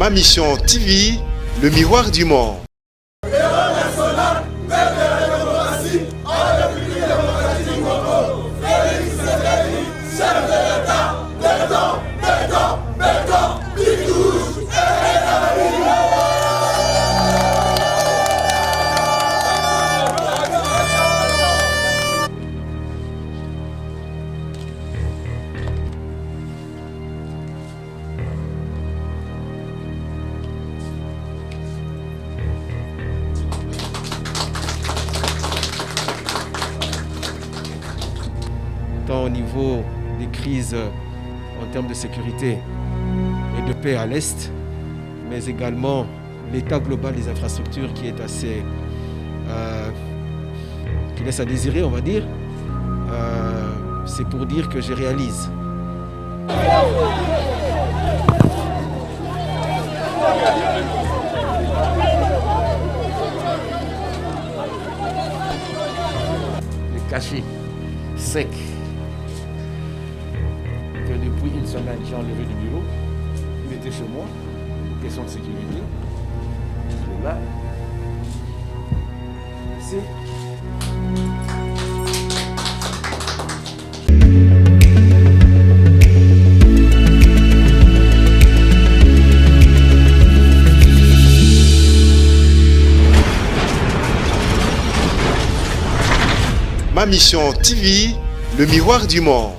Ma Mission TV, le miroir du monde. Tant au niveau des crises en termes de sécurité et de paix à l'Est, mais également l'état global des infrastructures qui est assez... qui laisse à désirer, on va dire. C'est pour dire que je réalise. Le cachet sec que depuis une semaine j'ai enlevé du bureau. Il était chez moi, question de sécurité. Il est là. Ici. Ma Mission TV, le miroir du monde.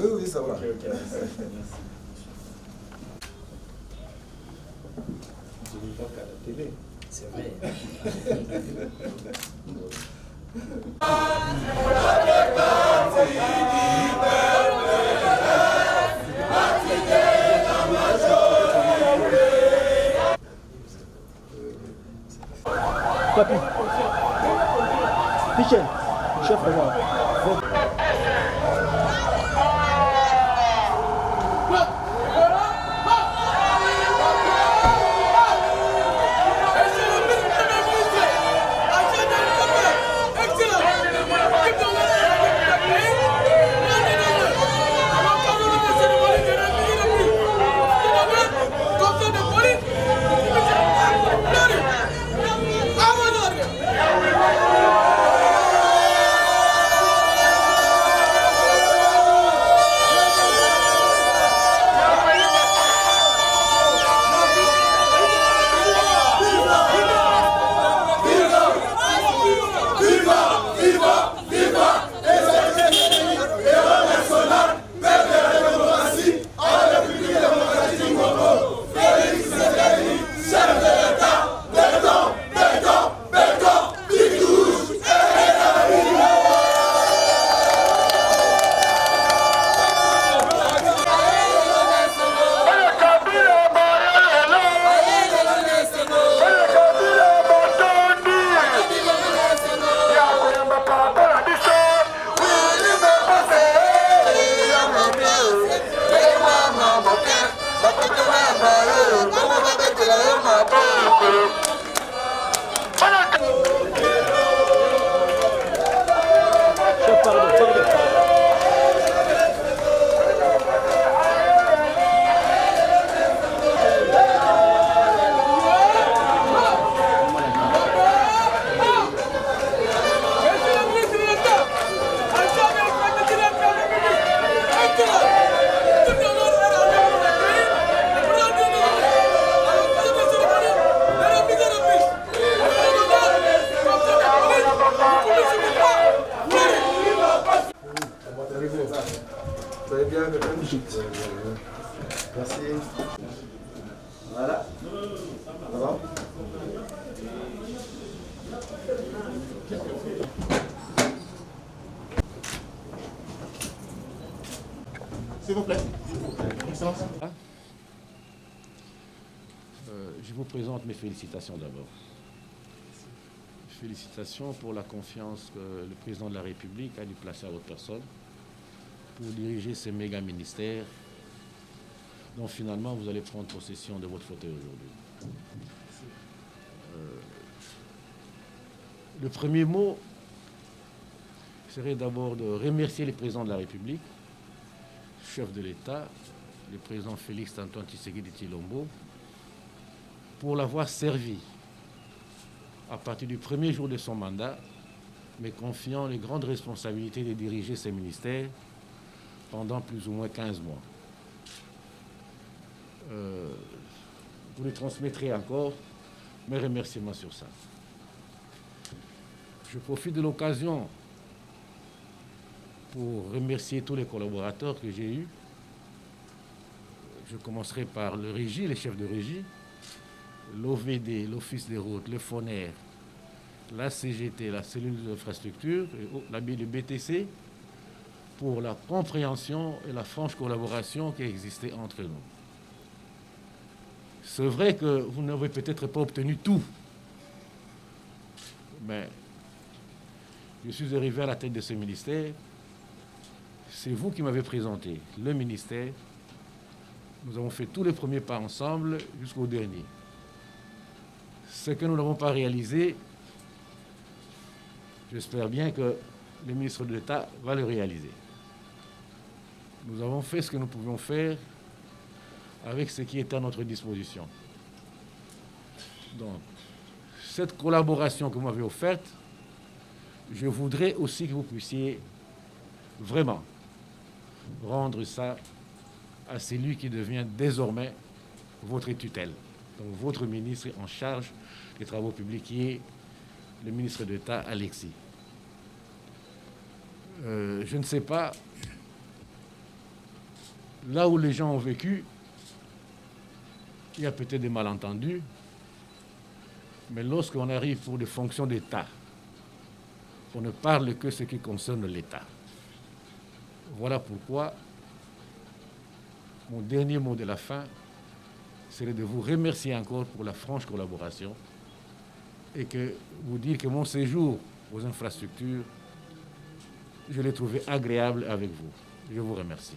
Oui, ça va. Je ne vois qu'à la télé. C'est vrai. Papi. Michel, chef, regarde. Merci. Voilà. Ça va? S'il vous plaît. Excellence. Je vous présente mes félicitations d'abord. Félicitations pour la confiance que le président de la République a dû placer à votre personne pour diriger ces méga ministères dont finalement vous allez prendre possession de votre fauteuil aujourd'hui. Le premier mot serait d'abord de remercier le président de la République, chef de l'État, le président Félix Antoine Tshisekedi Tshilombo, pour l'avoir servi à partir du premier jour de son mandat, mais confiant les grandes responsabilités de diriger ces ministères pendant plus ou moins 15 mois. Vous lui transmettrez encore mes remerciements sur ça. Je profite de l'occasion pour remercier tous les collaborateurs que j'ai eus. Je commencerai par le régie, les chefs de régie, l'OVD, l'Office des routes, le FONER, la CGT, la cellule d'infrastructure, le BTC, pour la compréhension et la franche collaboration qui a existé entre nous. C'est vrai que vous n'avez peut-être pas obtenu tout, mais je suis arrivé à la tête de ce ministère. C'est vous qui m'avez présenté le ministère. Nous avons fait tous les premiers pas ensemble jusqu'au dernier. Ce que nous n'avons pas réalisé, j'espère bien que le ministre de l'État va le réaliser. Nous avons fait ce que nous pouvions faire avec ce qui était à notre disposition. Donc, cette collaboration que vous m'avez offerte, je voudrais aussi que vous puissiez vraiment rendre ça à celui qui devient désormais votre tutelle. Donc, votre ministre en charge des travaux publics, qui est le ministre d'État Alexis. Je ne sais pas, là où les gens ont vécu, il y a peut-être des malentendus, mais lorsqu'on arrive pour des fonctions d'État, on ne parle que ce qui concerne l'État. Voilà pourquoi mon dernier mot de la fin serait de vous remercier encore pour la franche collaboration et que vous dire que mon séjour aux infrastructures, je l'ai trouvé agréable avec vous. Je vous remercie.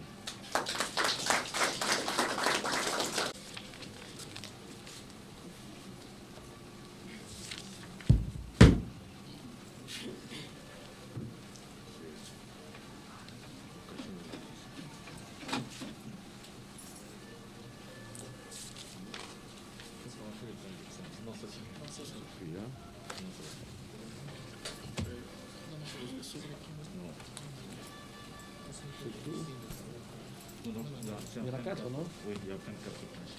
Il y en a 4, non? Oui, il y a 24 pages.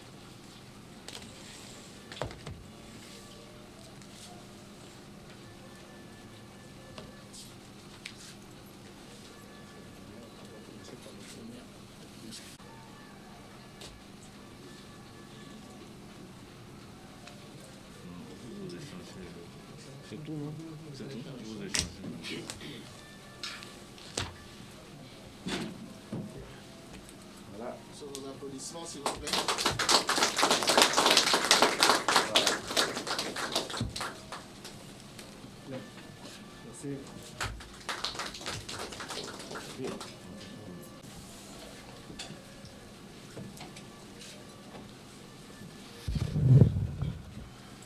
C'est tout, non? C'est tout. Je vous ai changé. Voilà. Sur vos applaudissements, s'il vous plaît. Merci.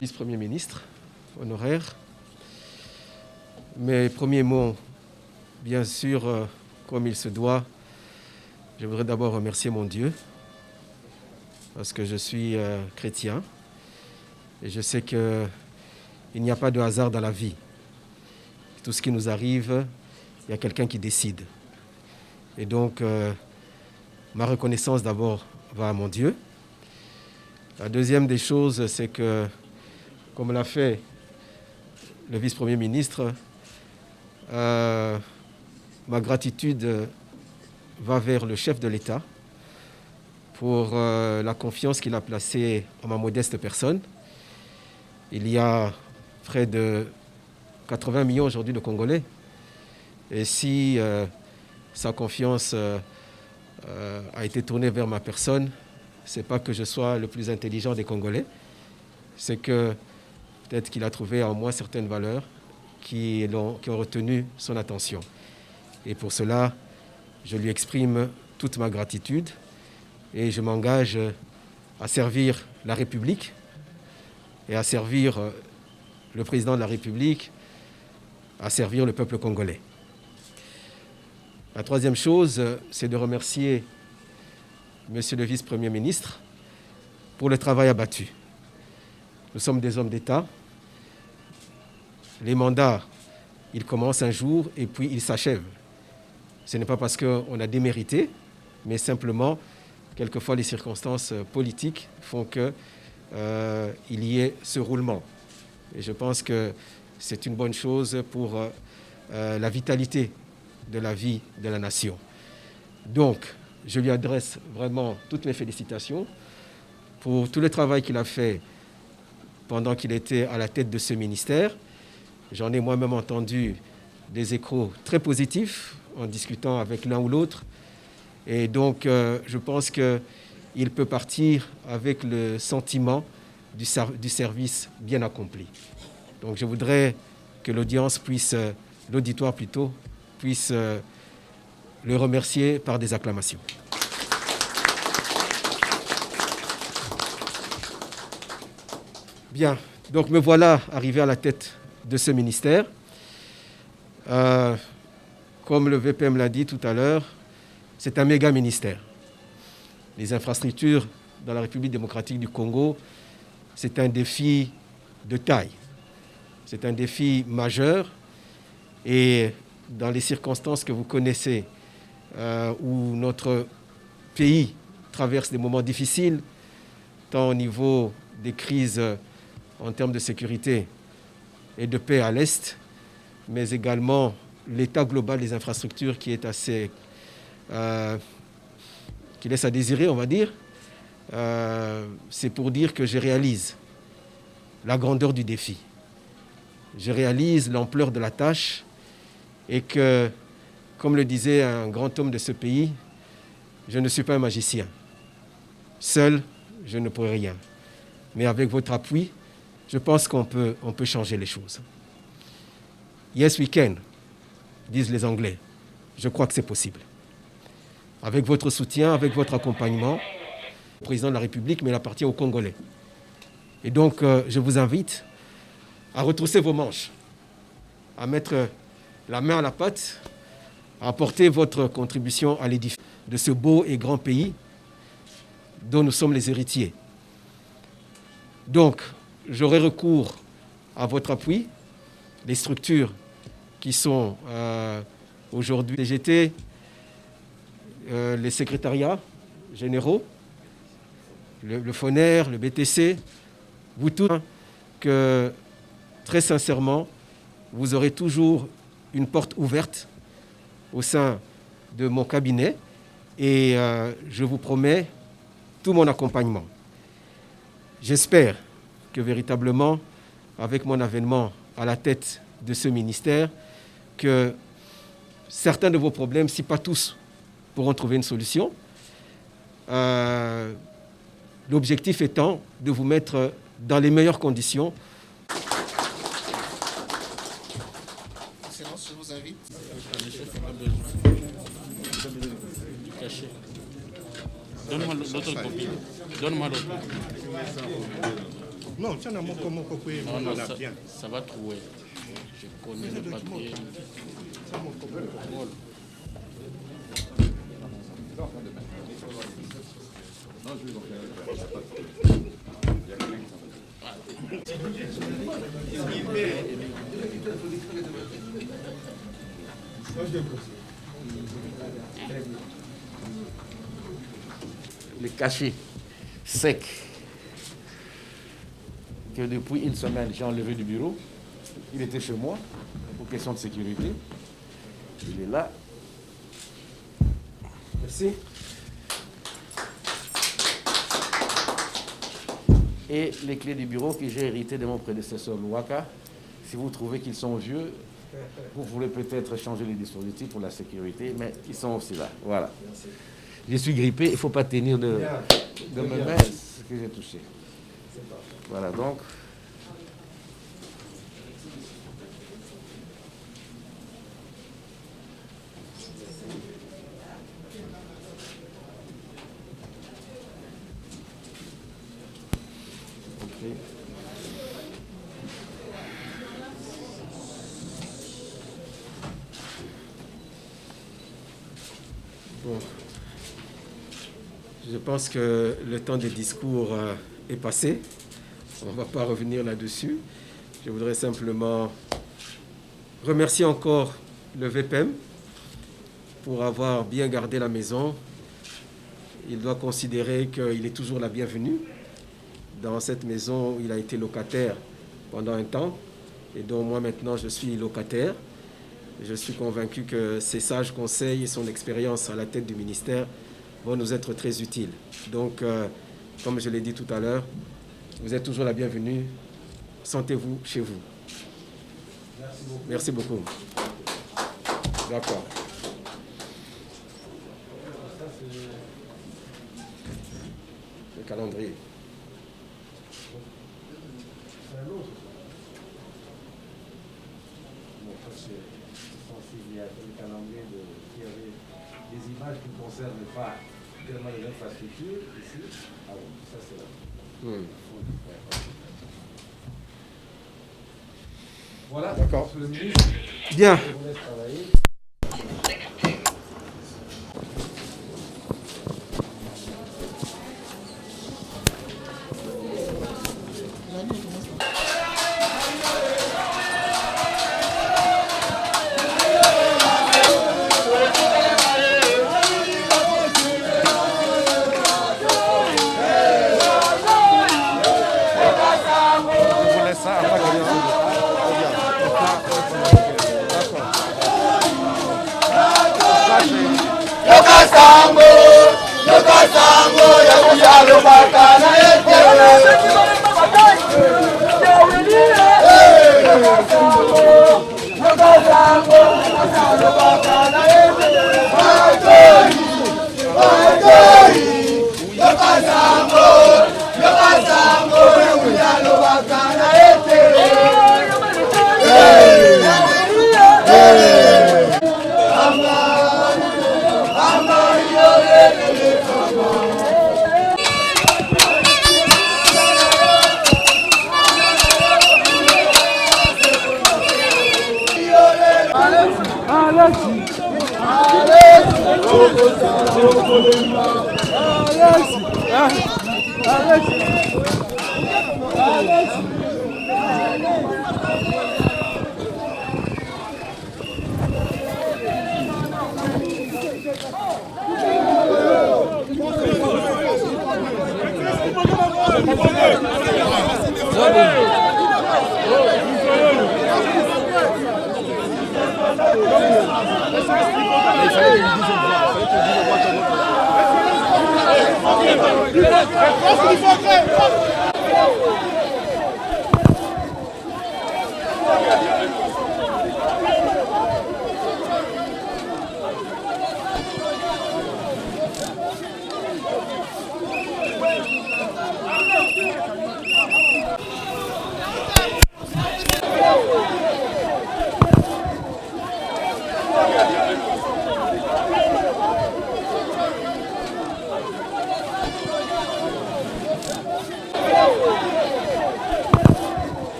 Vice-premier ministre honoraire, mes premiers mots, bien sûr, comme il se doit, je voudrais d'abord remercier mon Dieu parce que je suis chrétien et je sais qu'il n'y a pas de hasard dans la vie. Tout ce qui nous arrive, il y a quelqu'un qui décide. Et donc, ma reconnaissance d'abord va à mon Dieu. La deuxième des choses, c'est que, comme l'a fait le vice-premier ministre, ma gratitude va vers le chef de l'État pour la confiance qu'il a placée en ma modeste personne. Il y a près de 80 millions aujourd'hui de Congolais. Et si sa confiance a été tournée vers ma personne, ce n'est pas que je sois le plus intelligent des Congolais, c'est que peut-être qu'il a trouvé en moi certaines valeurs qui ont retenu son attention. Et pour cela, je lui exprime toute ma gratitude et je m'engage à servir la République et à servir le président de la République, à servir le peuple congolais. La troisième chose, c'est de remercier Monsieur le vice-premier ministre pour le travail abattu. Nous sommes des hommes d'État. Les mandats, ils commencent un jour et puis ils s'achèvent. Ce n'est pas parce qu'on a démérité, mais simplement, quelquefois, les circonstances politiques font qu'il y ait ce roulement. Et je pense que c'est une bonne chose pour la vitalité de la vie de la nation. Donc, je lui adresse vraiment toutes mes félicitations pour tout le travail qu'il a fait pendant qu'il était à la tête de ce ministère. J'en ai moi-même entendu des échos très positifs en discutant avec l'un ou l'autre. Et donc, je pense qu'il peut partir avec le sentiment du service bien accompli. Donc, je voudrais que l'auditoire puisse le remercier par des acclamations. Bien, donc me voilà arrivé à la tête de ce ministère. Comme le VPM l'a dit tout à l'heure, c'est un méga ministère. Les infrastructures dans la République démocratique du Congo, c'est un défi de taille. C'est un défi majeur et dans les circonstances que vous connaissez, où notre pays traverse des moments difficiles, tant au niveau des crises en termes de sécurité et de paix à l'Est, mais également l'état global des infrastructures qui est assez... qui laisse à désirer, on va dire. C'est pour dire que je réalise la grandeur du défi. Je réalise l'ampleur de la tâche et que, comme le disait un grand homme de ce pays, je ne suis pas un magicien. Seul, je ne pourrai rien. Mais avec votre appui, je pense qu'on peut changer les choses. Yes, we can, disent les Anglais. Je crois que c'est possible. Avec votre soutien, avec votre accompagnement, le président de la République, mais il appartient aux Congolais. Et donc, je vous invite à retrousser vos manches, à mettre la main à la pâte, à apporter votre contribution à l'édifice de ce beau et grand pays dont nous sommes les héritiers. Donc, j'aurai recours à votre appui, les structures qui sont aujourd'hui CGT, les secrétariats généraux, le FONER, le BTC, vous tous, que très sincèrement, vous aurez toujours une porte ouverte au sein de mon cabinet et je vous promets tout mon accompagnement. J'espère que véritablement, avec mon avènement à la tête de ce ministère, que certains de vos problèmes, si pas tous, pourront trouver une solution. L'objectif étant de vous mettre dans les meilleures conditions. Excellence, je vous invite. Donne-moi l'autre copie. Donne-moi l'autre. Non, tiens, mon copain, Non, on non, en a bien. ça va trouver. Je connais le papier. Ça, mon copain. Le cachet sec que depuis une semaine j'ai enlevé du bureau. Il était chez moi pour question de sécurité. Il est là. Merci. Et les clés du bureau que j'ai héritées de mon prédécesseur Louaka. Si vous trouvez qu'ils sont vieux, vous voulez peut-être changer les dispositifs pour la sécurité, mais ils sont aussi là. Voilà. Merci. Je suis grippé, il ne faut pas tenir de mes mains ce que j'ai touché. Voilà donc. Bon. Je pense que le temps des discours est passé. On ne va pas revenir là-dessus. Je voudrais simplement remercier encore le VPM pour avoir bien gardé la maison. Il doit considérer qu'il est toujours la bienvenue dans cette maison où il a été locataire pendant un temps et dont moi maintenant je suis locataire. Je suis convaincu que ses sages conseils et son expérience à la tête du ministère vont nous être très utiles. Donc, comme je l'ai dit tout à l'heure, vous êtes toujours la bienvenue. Sentez-vous chez vous. Merci beaucoup. D'accord. Le calendrier. Il y a le calendrier qui avait des images qui ne concernent pas tellement les infrastructures ici. Ah bon, ça c'est là. Voilà. D'accord. Bien. Je vous laisse travailler.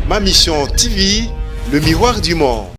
Ma mission TV, le miroir du monde.